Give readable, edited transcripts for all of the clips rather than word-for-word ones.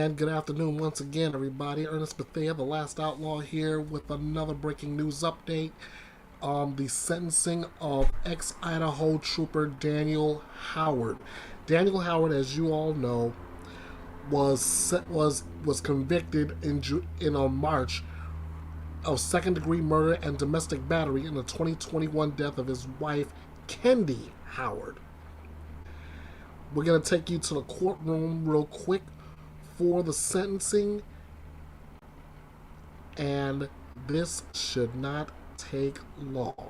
And good afternoon once again, everybody. Ernest Bethea, the last outlaw, here with another breaking news update on the sentencing of ex-Idaho trooper Daniel Howard. Daniel Howard, as you all know, was convicted in March of second-degree murder and domestic battery in the 2021 death of his wife, Kendy Howard. We're going to take you to the courtroom real quick for the sentencing, and this should not take long.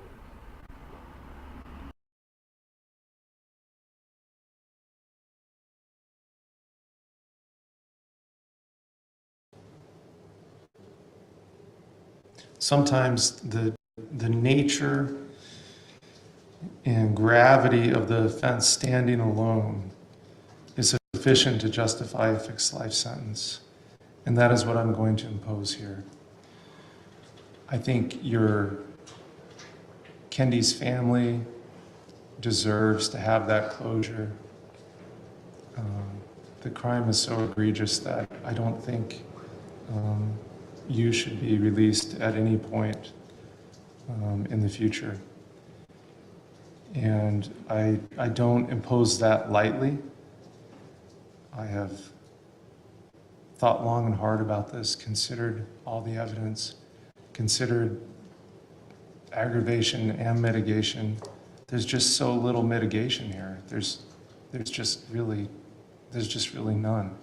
Sometimes the nature and gravity of the offense standing alone is sufficient to justify a fixed life sentence. And that is what I'm going to impose here. I think Kendy's family deserves to have that closure. The crime is so egregious that I don't think you should be released at any point in the future. And I don't impose that lightly. I have thought long and hard about this, considered all the evidence, considered aggravation and mitigation. There's just so little mitigation here. There's just really none.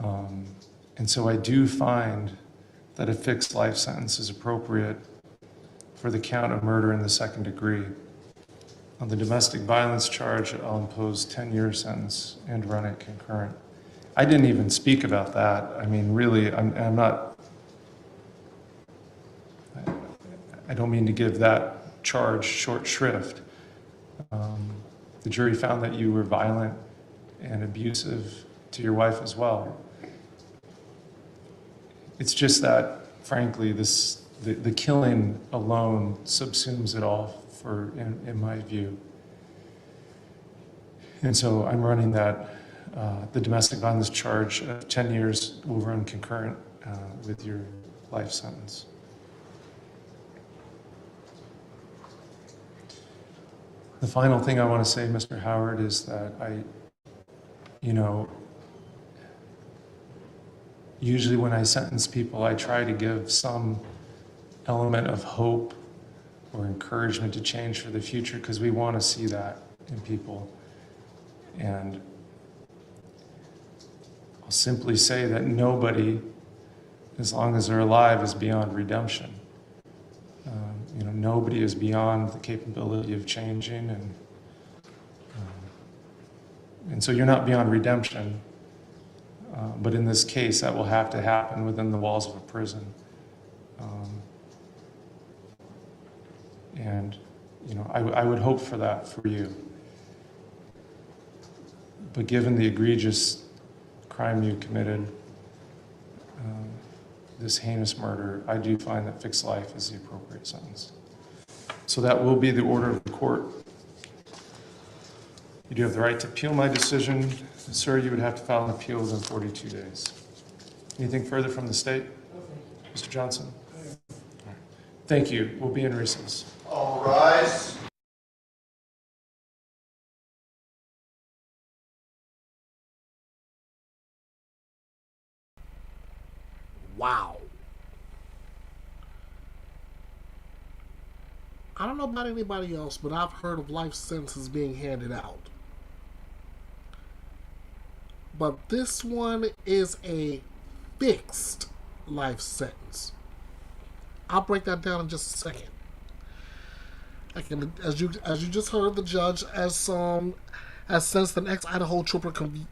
And so I do find that a fixed life sentence is appropriate for the count of murder in the second degree. On the domestic violence charge, I'll impose 10-year sentence and run it concurrent. I didn't even speak about that. I mean, really, I'm not, I don't mean to give that charge short shrift. The jury found that you were violent and abusive to your wife as well. It's just that, frankly, the killing alone subsumes it all in my view. And so I'm running that, the domestic violence charge of 10 years will run concurrent with your life sentence. The final thing I want to say, Mr. Howard, is that usually when I sentence people, I try to give some element of hope or encouragement to change for the future, because we want to see that in people. And I'll simply say that nobody, as long as they're alive, is beyond redemption. Nobody is beyond the capability of changing, and so you're not beyond redemption. But in this case, that will have to happen within the walls of a prison. I would hope for that for you. But given the egregious crime you committed, this heinous murder, I do find that fixed life is the appropriate sentence. So that will be the order of the court. You do have the right to appeal my decision. Sir, you would have to file an appeal within 42 days. Anything further from the state? Mr. Johnson? All right. Thank you. We'll be in recess. All rise. Wow. I don't know about anybody else, but I've heard of life sentences being handed out. But this one is a fixed life sentence. I'll break that down in just a second. As you just heard, the judge has sentenced an ex-Idaho trooper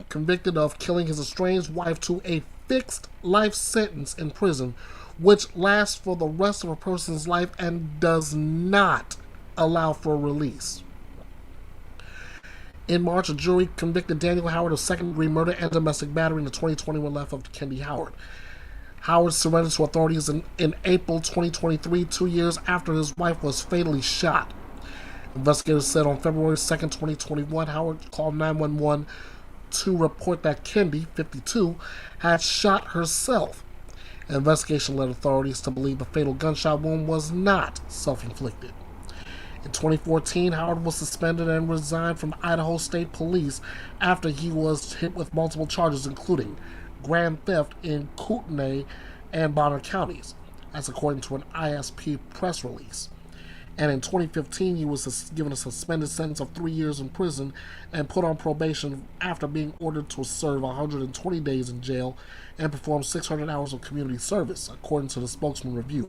convicted of killing his estranged wife to a fixed life sentence in prison, which lasts for the rest of a person's life and does not allow for release. In March, a jury convicted Daniel Howard of second-degree murder and domestic battery in the 2021 death of Kendy Howard. Howard surrendered to authorities in April 2023, 2 years after his wife was fatally shot. Investigators said on February 2nd, 2021, Howard called 911 to report that Kendy, 52, had shot herself. An investigation led authorities to believe the fatal gunshot wound was not self-inflicted. In 2014, Howard was suspended and resigned from Idaho State Police after he was hit with multiple charges, including grand theft in Kootenai and Bonner counties, as according to an ISP press release. And in 2015, he was given a suspended sentence of 3 years in prison and put on probation after being ordered to serve 120 days in jail and perform 600 hours of community service, according to the Spokesman Review.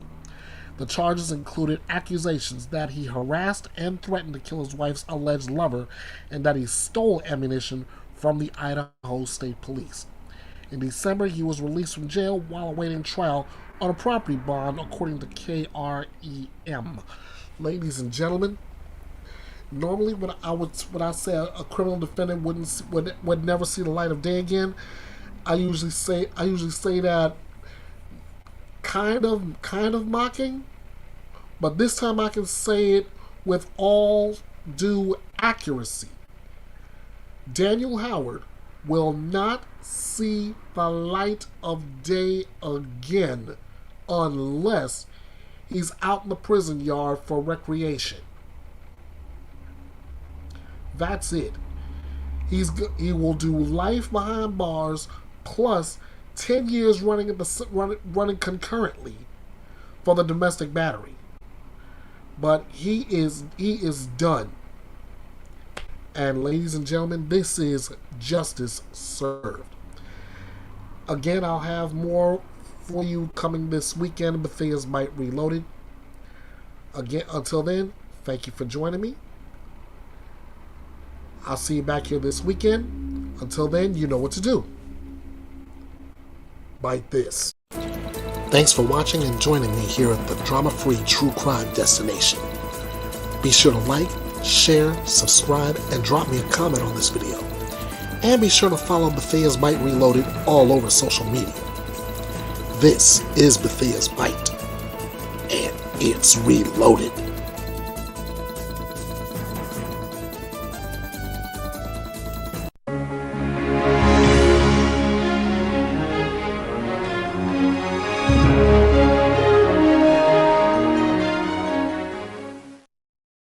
The charges included accusations that he harassed and threatened to kill his wife's alleged lover and that he stole ammunition from the Idaho State Police. In December, he was released from jail while awaiting trial on a property bond, according to KREM. Ladies and gentlemen, normally when I say a criminal defendant would never see the light of day again, I usually say that kind of mocking, but this time I can say it with all due accuracy. Daniel Howard will not see the light of day again unless he's out in the prison yard for recreation. That's it. He will do life behind bars plus 10 years running concurrently for the domestic battery. But he is done. And ladies and gentlemen, this is justice served. Again, I'll have more for you coming this weekend. Bethea'S Byte Reloaded. Again, until then, thank you for joining me. I'll see you back here this weekend. Until then, you know what to do. Bite this. Thanks for watching and joining me here at the drama-free true crime destination. Be sure to like, share, subscribe, and drop me a comment on this video. And be sure to follow Bethea'S Byte Reloaded all over social media. This is Bethea'S Byte, and it's reloaded.